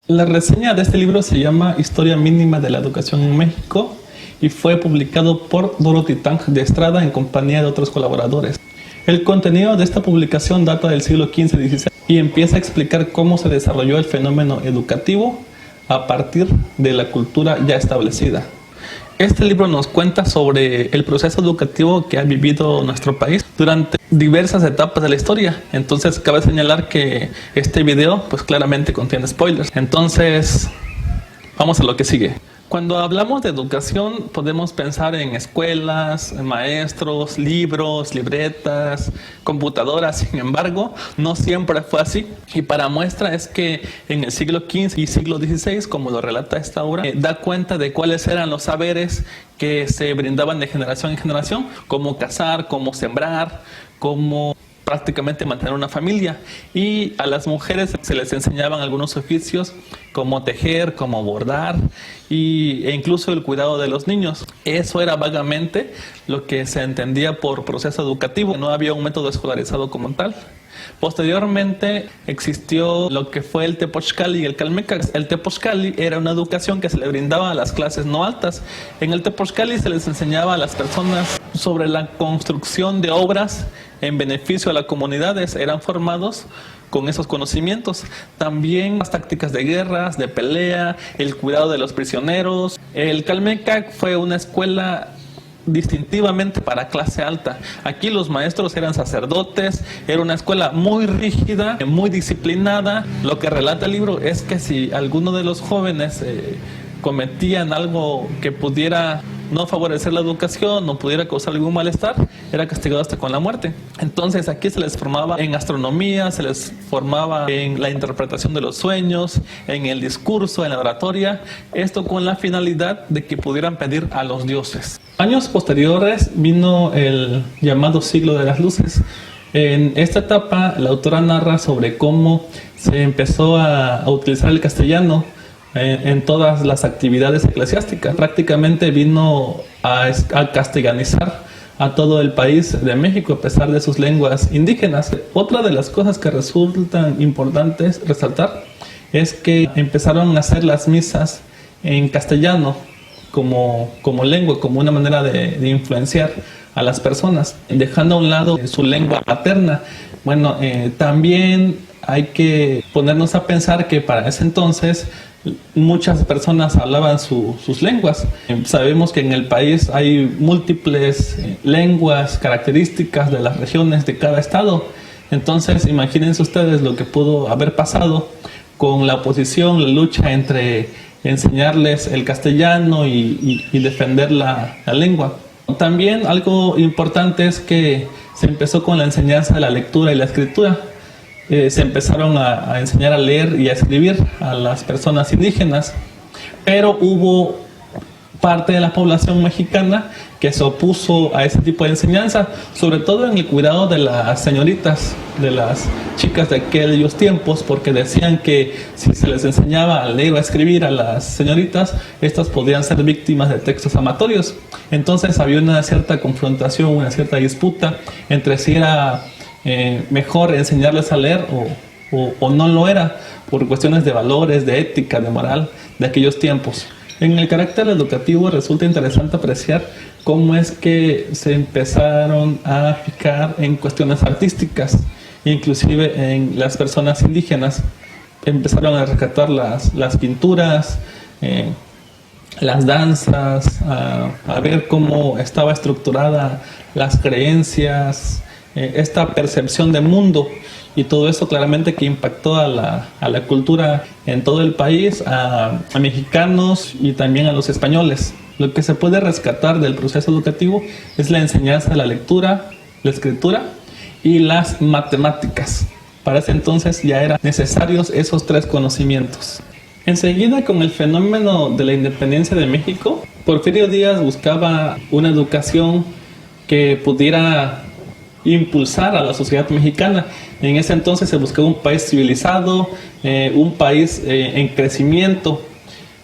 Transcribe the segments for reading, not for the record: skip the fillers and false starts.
La reseña de este libro se llama Historia mínima de la educación en México y fue publicado por Dorothy Tang de Estrada en compañía de otros colaboradores. El contenido de esta publicación data del siglo XV-XVI y empieza a explicar cómo se desarrolló el fenómeno educativo a partir de la cultura ya establecida. Este libro nos cuenta sobre el proceso educativo que ha vivido nuestro país durante diversas etapas de la historia. Entonces, cabe señalar que este video pues claramente contiene spoilers. Entonces, vamos a lo que sigue. Cuando hablamos de educación podemos pensar en escuelas, en maestros, libros, libretas, computadoras. Sin embargo, no siempre fue así. Y para muestra es que en el siglo XV y siglo XVI, como lo relata esta obra, da cuenta de cuáles eran los saberes que se brindaban de generación en generación, cómo cazar, cómo sembrar, cómo prácticamente mantener una familia, y a las mujeres se les enseñaban algunos oficios como tejer, como bordar e incluso el cuidado de los niños. Eso era vagamente lo que se entendía por proceso educativo. No había un método escolarizado como tal. Posteriormente existió lo que fue el Tepochcali y el Calmecac. El Tepochcali era una educación que se le brindaba a las clases no altas. En el Tepochcali se les enseñaba a las personas sobre la construcción de obras en beneficio a las comunidades. Eran formados con esos conocimientos. También las tácticas de guerras, de pelea, el cuidado de los prisioneros. El Calmecac fue una escuela distintivamente para clase alta. Aquí los maestros eran sacerdotes, era una escuela muy rígida, muy disciplinada. Lo que relata el libro es que si alguno de los jóvenes cometían algo que pudiera no favorecer la educación o pudiera causar algún malestar, era castigado hasta con la muerte. Entonces aquí se les formaba en astronomía, se les formaba en la interpretación de los sueños, en el discurso, en la oratoria, esto con la finalidad de que pudieran pedir a los dioses. Años posteriores vino el llamado siglo de las luces. En esta etapa la autora narra sobre cómo se empezó a utilizar el castellano en todas las actividades eclesiásticas. Prácticamente vino a castellanizar a todo el país de México a pesar de sus lenguas indígenas. Otra de las cosas que resultan importantes resaltar es que empezaron a hacer las misas en castellano como lengua, como una manera de influenciar a las personas, dejando a un lado su lengua materna. Bueno, también hay que ponernos a pensar que para ese entonces muchas personas hablaban sus lenguas. Sabemos que en el país hay múltiples lenguas características de las regiones de cada estado. Entonces imagínense ustedes lo que pudo haber pasado con la oposición, la lucha entre enseñarles el castellano y defender la lengua. También algo importante es que se empezó con la enseñanza de la lectura y la escritura. Se empezaron a enseñar a leer y a escribir a las personas indígenas, pero hubo parte de la población mexicana que se opuso a ese tipo de enseñanza, sobre todo en el cuidado de las señoritas, de las chicas de aquellos tiempos, porque decían que si se les enseñaba a leer o a escribir a las señoritas, estas podían ser víctimas de textos amatorios. Entonces había una cierta confrontación, una cierta disputa entre si era mejor enseñarles a leer o no lo era, por cuestiones de valores, de ética, de moral de aquellos tiempos. En el carácter educativo resulta interesante apreciar cómo es que se empezaron a fijar en cuestiones artísticas, inclusive en las personas indígenas. Empezaron a rescatar las pinturas, las danzas, a ver cómo estaba estructurada las creencias, esta percepción de mundo, y todo eso claramente que impactó a la cultura en todo el país, a mexicanos y también a los españoles. Lo que se puede rescatar del proceso educativo es la enseñanza de la lectura, la escritura y las matemáticas. Para ese entonces ya eran necesarios esos tres conocimientos. Enseguida, con el fenómeno de la independencia de México, Porfirio Díaz buscaba una educación que pudiera impulsar a la sociedad mexicana. En ese entonces se buscaba un país civilizado, un país en crecimiento,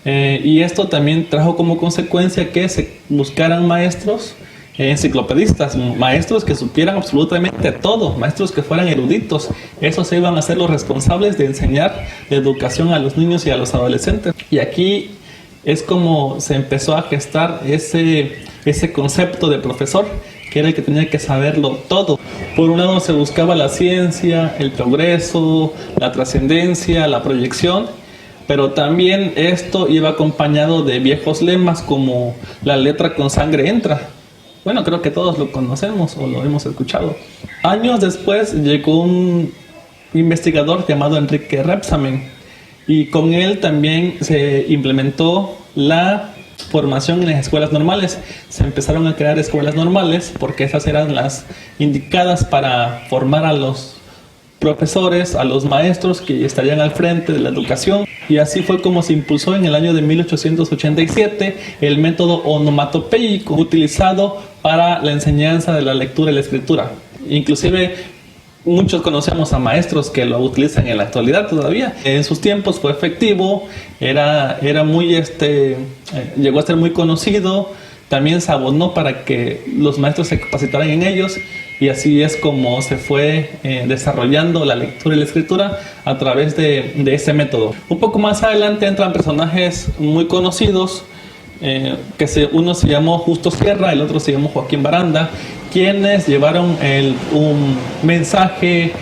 y esto también trajo como consecuencia que se buscaran maestros enciclopedistas, maestros que supieran absolutamente todo, maestros que fueran eruditos. Esos se iban a ser los responsables de enseñar educación a los niños y a los adolescentes. Y aquí es como se empezó a gestar ese concepto de profesor, que era el que tenía que saberlo todo. Por un lado se buscaba la ciencia, el progreso, la trascendencia, la proyección, pero también esto iba acompañado de viejos lemas como la letra con sangre entra. Bueno, creo que todos lo conocemos o lo hemos escuchado. Años después llegó un investigador llamado Enrique Rebsamen, y con él también se implementó la formación en las escuelas normales. Se empezaron a crear escuelas normales porque esas eran las indicadas para formar a los profesores, a los maestros que estarían al frente de la educación. Y así fue como se impulsó en el año de 1887 el método onomatopéyico utilizado para la enseñanza de la lectura y la escritura. Inclusive muchos conocemos a maestros que lo utilizan en la actualidad todavía. En sus tiempos fue efectivo, era muy llegó a ser muy conocido. También se abonó para que los maestros se capacitaran en ellos, y así es como se fue desarrollando la lectura y la escritura a través de ese método. Un poco más adelante entran personajes muy conocidos, uno se llamó Justo Sierra, el otro se llamó Joaquín Baranda, quienes llevaron un mensaje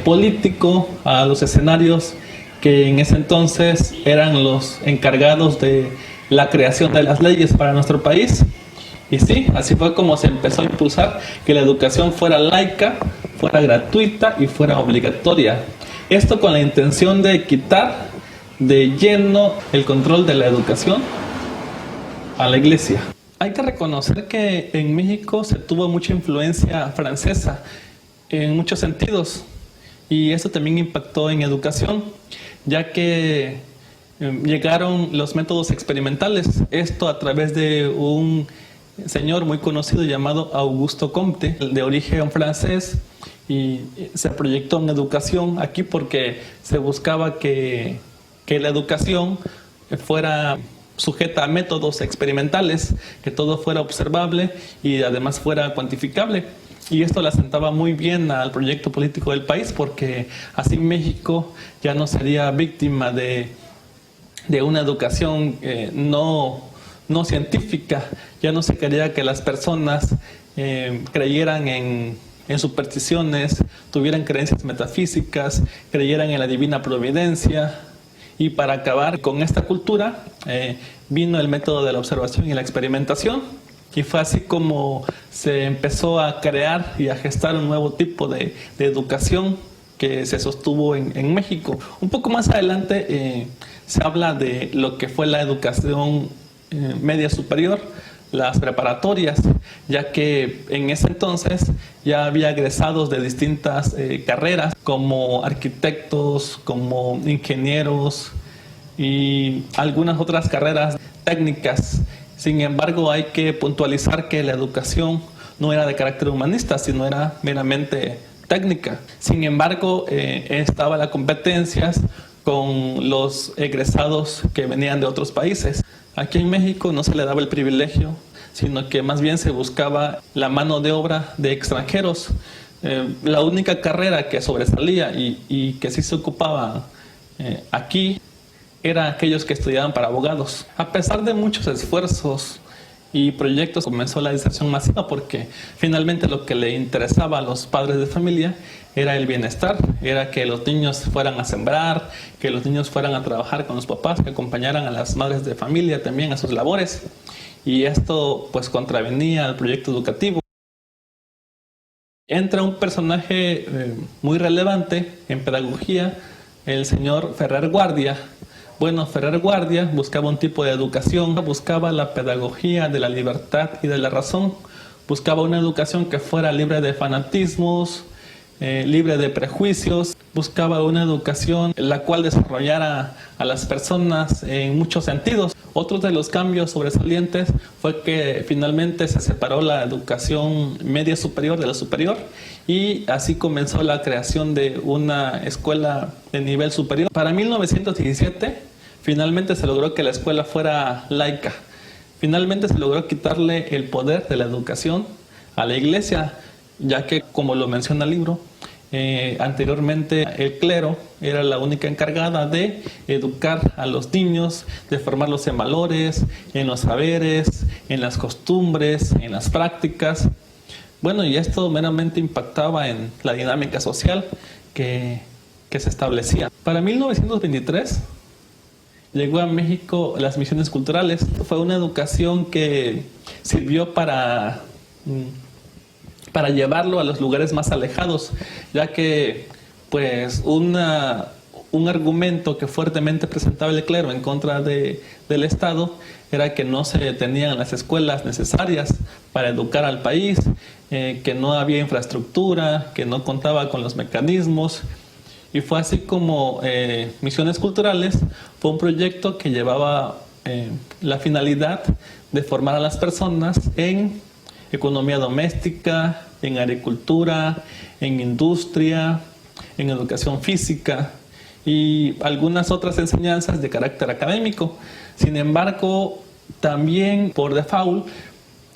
político a los escenarios que en ese entonces eran los encargados de la creación de las leyes para nuestro país. Y sí, así fue como se empezó a impulsar que la educación fuera laica, fuera gratuita y fuera obligatoria. Esto con la intención de quitar de lleno el control de la educación a la iglesia. Hay que reconocer que en México se tuvo mucha influencia francesa en muchos sentidos, y eso también impactó en educación, ya que llegaron los métodos experimentales, esto a través de un señor muy conocido llamado Auguste Comte, de origen francés, y se proyectó en educación aquí porque se buscaba que la educación fuera sujeta a métodos experimentales, que todo fuera observable y además fuera cuantificable. Y esto le asentaba muy bien al proyecto político del país, porque así México ya no sería víctima de una educación no científica. Ya no se quería que las personas creyeran en supersticiones, tuvieran creencias metafísicas, creyeran en la divina providencia. Y para acabar con esta cultura vino el método de la observación y la experimentación, y fue así como se empezó a crear y a gestar un nuevo tipo de educación que se sostuvo en México. Un poco más adelante se habla de lo que fue la educación media superior, las preparatorias, ya que en ese entonces ya había egresados de distintas carreras, como arquitectos, como ingenieros y algunas otras carreras técnicas. Sin embargo, hay que puntualizar que la educación no era de carácter humanista, sino era meramente técnica. Sin embargo, estaba la competencias con los egresados que venían de otros países. Aquí en México no se le daba el privilegio, sino que más bien se buscaba la mano de obra de extranjeros. La única carrera que sobresalía y que sí se ocupaba aquí era aquellos que estudiaban para abogados. A pesar de muchos esfuerzos y proyectos, comenzó la diserción masiva, porque finalmente lo que le interesaba a los padres de familia era el bienestar, era que los niños fueran a sembrar, que los niños fueran a trabajar con los papás, que acompañaran a las madres de familia también a sus labores, y esto pues contravenía al proyecto educativo. Entra un personaje muy relevante en pedagogía, el señor Ferrer Guardia. Bueno, Ferrer Guardia buscaba un tipo de educación, buscaba la pedagogía de la libertad y de la razón, buscaba una educación que fuera libre de fanatismos, libre de prejuicios, buscaba una educación la cual desarrollara a las personas en muchos sentidos. Otro de los cambios sobresalientes fue que finalmente se separó la educación media superior de la superior, y así comenzó la creación de una escuela de nivel superior. Para 1917 finalmente se logró que la escuela fuera laica. Finalmente se logró quitarle el poder de la educación a la iglesia, ya que, como lo menciona el libro, anteriormente el clero era la única encargada de educar a los niños, de formarlos en valores, en los saberes, en las costumbres, en las prácticas. Bueno, y esto meramente impactaba en la dinámica social que se establecía. Para 1923 llegó a México las misiones culturales. Fue una educación que sirvió para llevarlo a los lugares más alejados, ya que pues un argumento que fuertemente presentaba el clero en contra del Estado era que no se tenían las escuelas necesarias para educar al país, que no había infraestructura, que no contaba con los mecanismos. Y fue así como Misiones Culturales fue un proyecto que llevaba la finalidad de formar a las personas en economía doméstica, en agricultura, en industria, en educación física y algunas otras enseñanzas de carácter académico. Sin embargo, también por default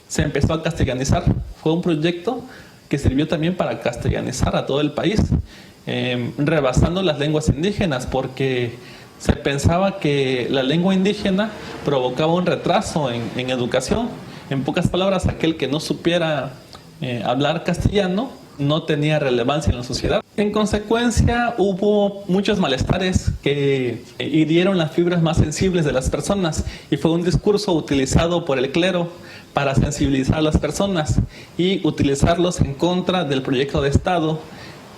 se empezó a castellanizar. Fue un proyecto que sirvió también para castellanizar a todo el país, rebasando las lenguas indígenas, porque se pensaba que la lengua indígena provocaba un retraso en educación. En pocas palabras, aquel que no supiera hablar castellano no tenía relevancia en la sociedad. En consecuencia, hubo muchos malestares que hirieron las fibras más sensibles de las personas, y fue un discurso utilizado por el clero para sensibilizar a las personas y utilizarlos en contra del proyecto de Estado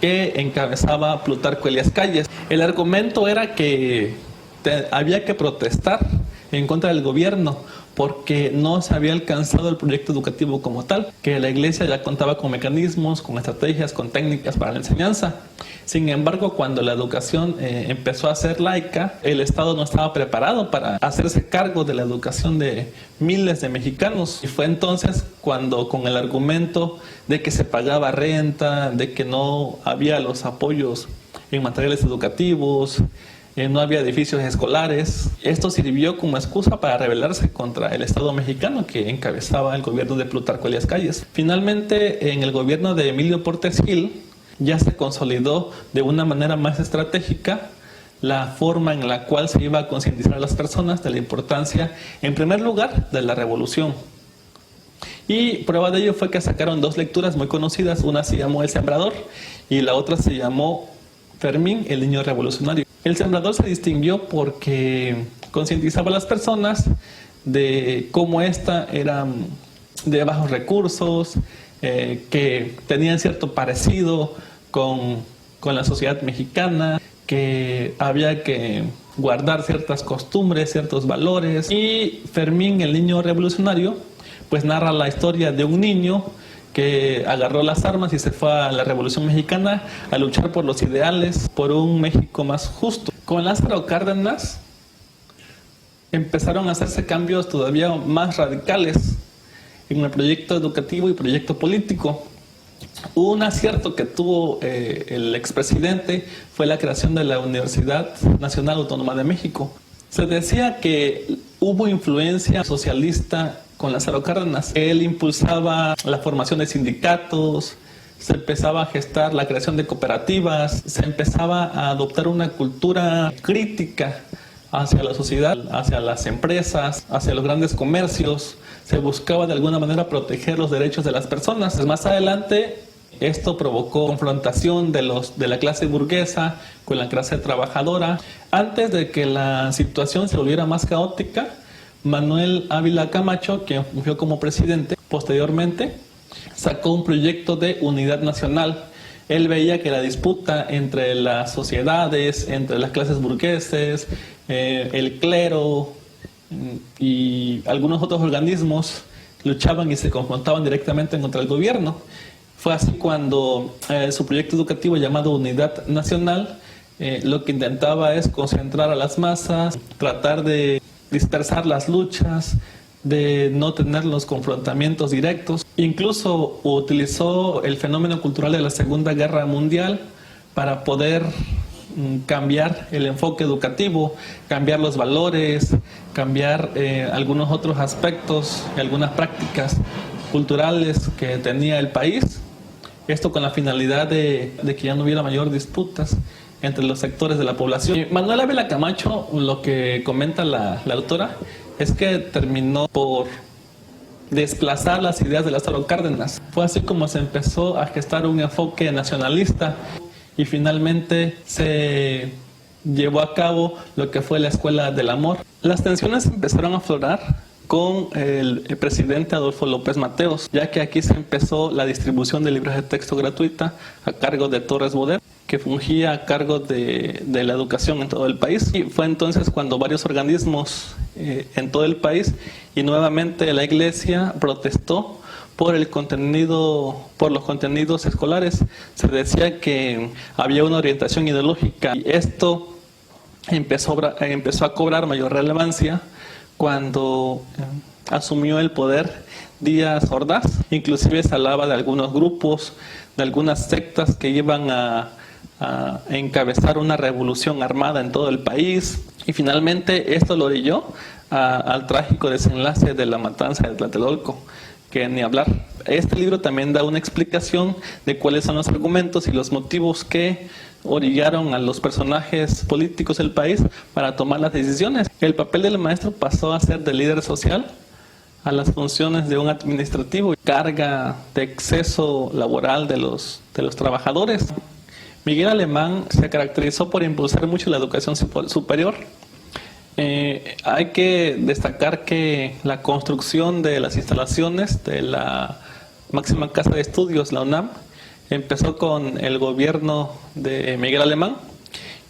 que encabezaba Plutarco Elías Calles. El argumento era que había que protestar en contra del gobierno porque no se había alcanzado el proyecto educativo como tal, que la iglesia ya contaba con mecanismos, con estrategias, con técnicas para la enseñanza. Sin embargo, cuando la educación empezó a ser laica, el Estado no estaba preparado para hacerse cargo de la educación de miles de mexicanos. Y fue entonces cuando, con el argumento de que se pagaba renta, de que no había los apoyos en materiales educativos, no había edificios escolares, esto sirvió como excusa para rebelarse contra el Estado mexicano que encabezaba el gobierno de Plutarco Elías Calles. Finalmente, en el gobierno de Emilio Portes Gil, ya se consolidó de una manera más estratégica la forma en la cual se iba a concientizar a las personas de la importancia, en primer lugar, de la revolución. Y prueba de ello fue que sacaron dos lecturas muy conocidas, una se llamó El Sembrador y la otra se llamó Fermín, el niño revolucionario. El Sembrador se distinguió porque concientizaba a las personas de cómo ésta eran de bajos recursos, que tenían cierto parecido con la sociedad mexicana, que había que guardar ciertas costumbres, ciertos valores. Y Fermín, el niño revolucionario, pues narra la historia de un niño que agarró las armas y se fue a la Revolución Mexicana a luchar por los ideales, por un México más justo. Con Lázaro Cárdenas empezaron a hacerse cambios todavía más radicales en el proyecto educativo y proyecto político. Un acierto que tuvo el expresidente fue la creación de la Universidad Nacional Autónoma de México. Se decía que hubo influencia socialista con Lázaro Cárdenas. Él impulsaba la formación de sindicatos, se empezaba a gestar la creación de cooperativas, se empezaba a adoptar una cultura crítica hacia la sociedad, hacia las empresas, hacia los grandes comercios. Se buscaba de alguna manera proteger los derechos de las personas. Más adelante, esto provocó confrontación de la clase burguesa con la clase trabajadora. Antes de que la situación se volviera más caótica, Manuel Ávila Camacho, quien fungió como presidente posteriormente, sacó un proyecto de unidad nacional. Él veía que la disputa entre las sociedades, entre las clases burgueses, el clero y algunos otros organismos luchaban y se confrontaban directamente contra el gobierno. Fue así cuando su proyecto educativo llamado Unidad Nacional lo que intentaba es concentrar a las masas, tratar de dispersar las luchas, de no tener los confrontamientos directos. Incluso utilizó el fenómeno cultural de la Segunda Guerra Mundial para poder cambiar el enfoque educativo, cambiar los valores, cambiar algunos otros aspectos, algunas prácticas culturales que tenía el país. Esto con la finalidad de que ya no hubiera mayor disputas entre los sectores de la población. Manuel Ávila Camacho, lo que comenta la autora, es que terminó por desplazar las ideas de Lázaro Cárdenas. Fue así como se empezó a gestar un enfoque nacionalista y finalmente se llevó a cabo lo que fue la Escuela del Amor. Las tensiones empezaron a aflorar con el presidente Adolfo López Mateos, ya que aquí se empezó la distribución de libros de texto gratuita a cargo de Torres Bodet, que fungía a cargo de la educación en todo el país. Y fue entonces cuando varios organismos en todo el país y nuevamente la Iglesia protestó por el contenido, por los contenidos escolares. Se decía que había una orientación ideológica y esto empezó a cobrar mayor relevancia cuando asumió el poder Díaz Ordaz. Inclusive se hablaba de algunos grupos, de algunas sectas que iban a encabezar una revolución armada en todo el país, y finalmente esto lo orilló al trágico desenlace de la matanza de Tlatelolco, que ni hablar. Este libro también da una explicación de cuáles son los argumentos y los motivos que orillaron a los personajes políticos del país para tomar las decisiones. El papel del maestro pasó a ser de líder social a las funciones de un administrativo, carga de exceso laboral de los trabajadores. Miguel Alemán se caracterizó por impulsar mucho la educación superior. Hay que destacar que la construcción de las instalaciones de la máxima casa de estudios, la UNAM, empezó con el gobierno de Miguel Alemán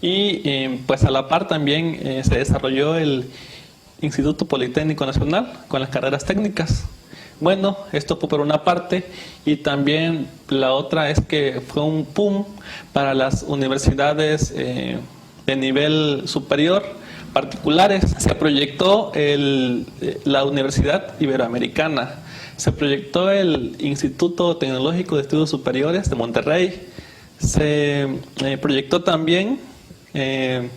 y pues a la par también se desarrolló el Instituto Politécnico Nacional con las carreras técnicas. Bueno, esto fue por una parte, y también la otra es que fue un boom para las universidades de nivel superior particulares. Se proyectó la Universidad Iberoamericana, se proyectó el Instituto Tecnológico de Estudios Superiores de Monterrey, se proyectó también el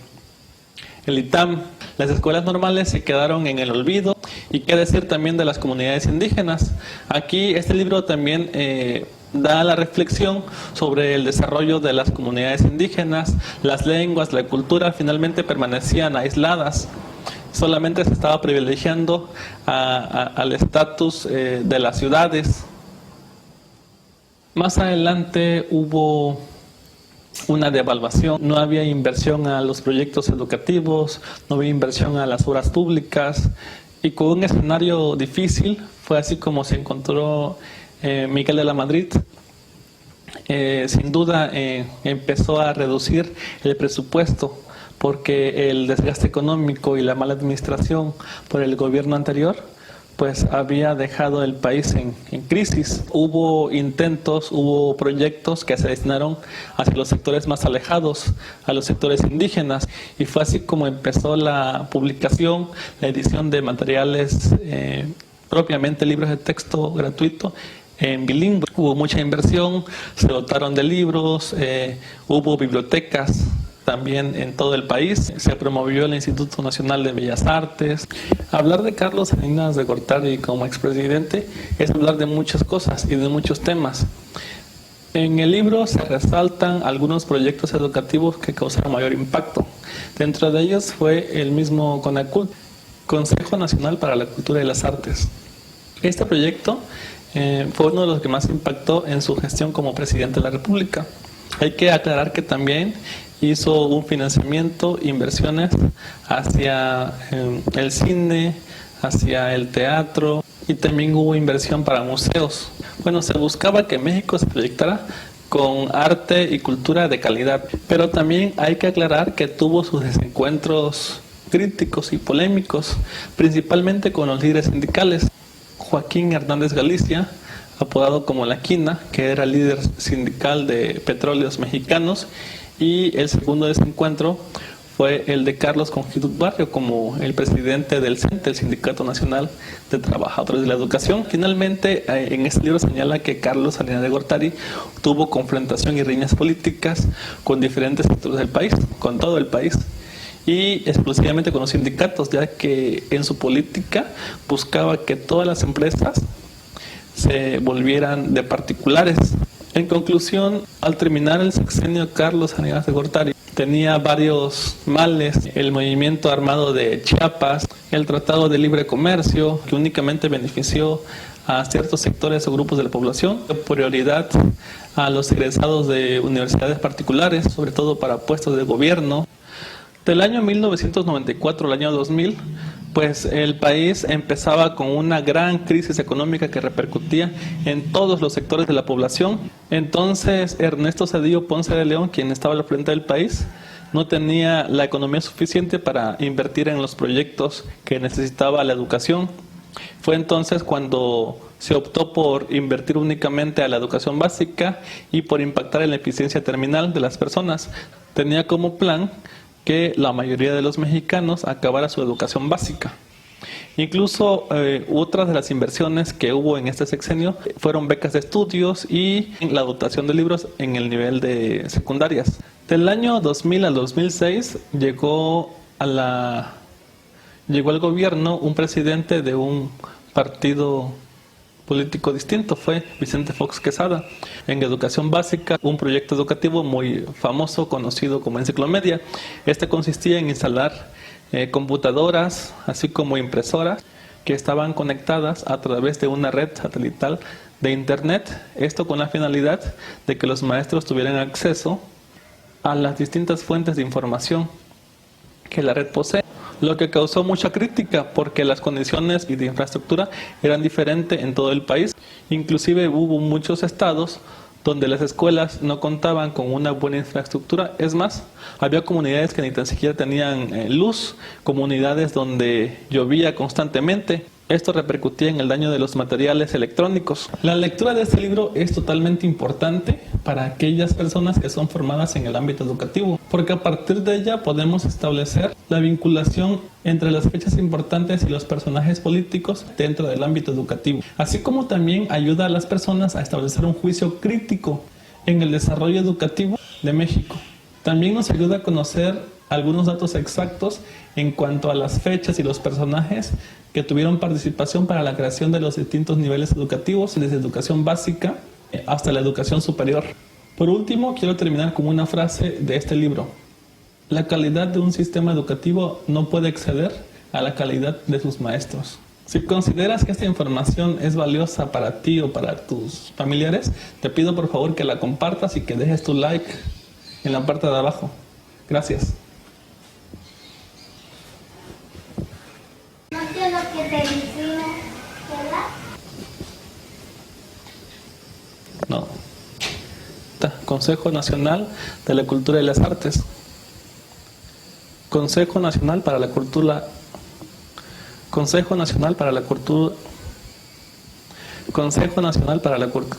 ITAM. Las escuelas normales se quedaron en el olvido, y qué decir también de las comunidades indígenas. Aquí este libro también da la reflexión sobre el desarrollo de las comunidades indígenas. Las lenguas, la cultura finalmente permanecían aisladas. Solamente se estaba privilegiando al estatus de las ciudades. Más adelante hubo una devaluación, no había inversión a los proyectos educativos, no había inversión a las obras públicas, y con un escenario difícil fue así como se encontró Miguel de la Madrid. Sin duda empezó a reducir el presupuesto porque el desgaste económico y la mala administración por el gobierno anterior pues había dejado el país en crisis. Hubo intentos, hubo proyectos que se destinaron hacia los sectores más alejados, a los sectores indígenas, y fue así como empezó la publicación, la edición de materiales, propiamente libros de texto gratuito en bilingüe. Hubo mucha inversión, se dotaron de libros, hubo bibliotecas también en todo el país, se promovió el Instituto Nacional de Bellas Artes. Hablar de Carlos Salinas de Gortari como expresidente es hablar de muchas cosas y de muchos temas. En el libro se resaltan algunos proyectos educativos que causaron mayor impacto. Dentro de ellos fue el mismo CONACULT, Consejo Nacional para la Cultura y las Artes. Este proyecto fue uno de los que más impactó en su gestión como presidente de la República. Hay que aclarar que también hizo un financiamiento, inversiones hacia el cine, hacia el teatro, y también hubo inversión para museos. Bueno, se buscaba que México se proyectara con arte y cultura de calidad, pero también hay que aclarar que tuvo sus desencuentros críticos y polémicos, principalmente con los líderes sindicales. Joaquín Hernández Galicia, apodado como La Quina, que era líder sindical de Petróleos Mexicanos, y el segundo desencuentro fue el de Carlos Conjitut Barrio como el presidente del CENTE, el Sindicato Nacional de Trabajadores de la Educación. Finalmente, en este libro señala que Carlos Salinas de Gortari tuvo confrontación y riñas políticas con diferentes sectores del país, con todo el país, y exclusivamente con los sindicatos, ya que en su política buscaba que todas las empresas se volvieran de particulares. En conclusión, al terminar el sexenio Carlos Salinas de Gortari, tenía varios males: el movimiento armado de Chiapas, el Tratado de Libre Comercio, que únicamente benefició a ciertos sectores o grupos de la población, prioridad a los egresados de universidades particulares, sobre todo para puestos de gobierno. Del año 1994 al año 2000, pues el país empezaba con una gran crisis económica que repercutía en todos los sectores de la población. Entonces Ernesto Zedillo Ponce de León, quien estaba al frente del país, no tenía la economía suficiente para invertir en los proyectos que necesitaba la educación. Fue entonces cuando se optó por invertir únicamente a la educación básica y por impactar en la eficiencia terminal de las personas. Tenía como plan que la mayoría de los mexicanos acabara su educación básica. Incluso otras de las inversiones que hubo en este sexenio fueron becas de estudios y la dotación de libros en el nivel de secundarias. Del año 2000 al 2006 llegó al gobierno un presidente de un partido político distinto, fue Vicente Fox Quesada. En educación básica, un proyecto educativo muy famoso, conocido como Enciclomedia. Este consistía en instalar computadoras, así como impresoras, que estaban conectadas a través de una red satelital de internet. Esto con la finalidad de que los maestros tuvieran acceso a las distintas fuentes de información que la red posee, lo que causó mucha crítica porque las condiciones y de infraestructura eran diferentes en todo el país. Inclusive hubo muchos estados donde las escuelas no contaban con una buena infraestructura. Es más, había comunidades que ni tan siquiera tenían luz, comunidades donde llovía constantemente. Esto repercutía en el daño de los materiales electrónicos. La lectura de este libro es totalmente importante para aquellas personas que son formadas en el ámbito educativo, porque a partir de ella podemos establecer la vinculación entre las fechas importantes y los personajes políticos dentro del ámbito educativo, así como también ayuda a las personas a establecer un juicio crítico en el desarrollo educativo de México. También nos ayuda a conocer algunos datos exactos en cuanto a las fechas y los personajes que tuvieron participación para la creación de los distintos niveles educativos, desde educación básica hasta la educación superior. Por último, quiero terminar con una frase de este libro: la calidad de un sistema educativo no puede exceder a la calidad de sus maestros. Si consideras que esta información es valiosa para ti o para tus familiares, te pido por favor que la compartas y que dejes tu like en la parte de abajo. Gracias. No. Consejo Nacional de la Cultura y las Artes. Consejo Nacional para la Cultura. Consejo Nacional para la Cultura. Consejo Nacional para la Cultura.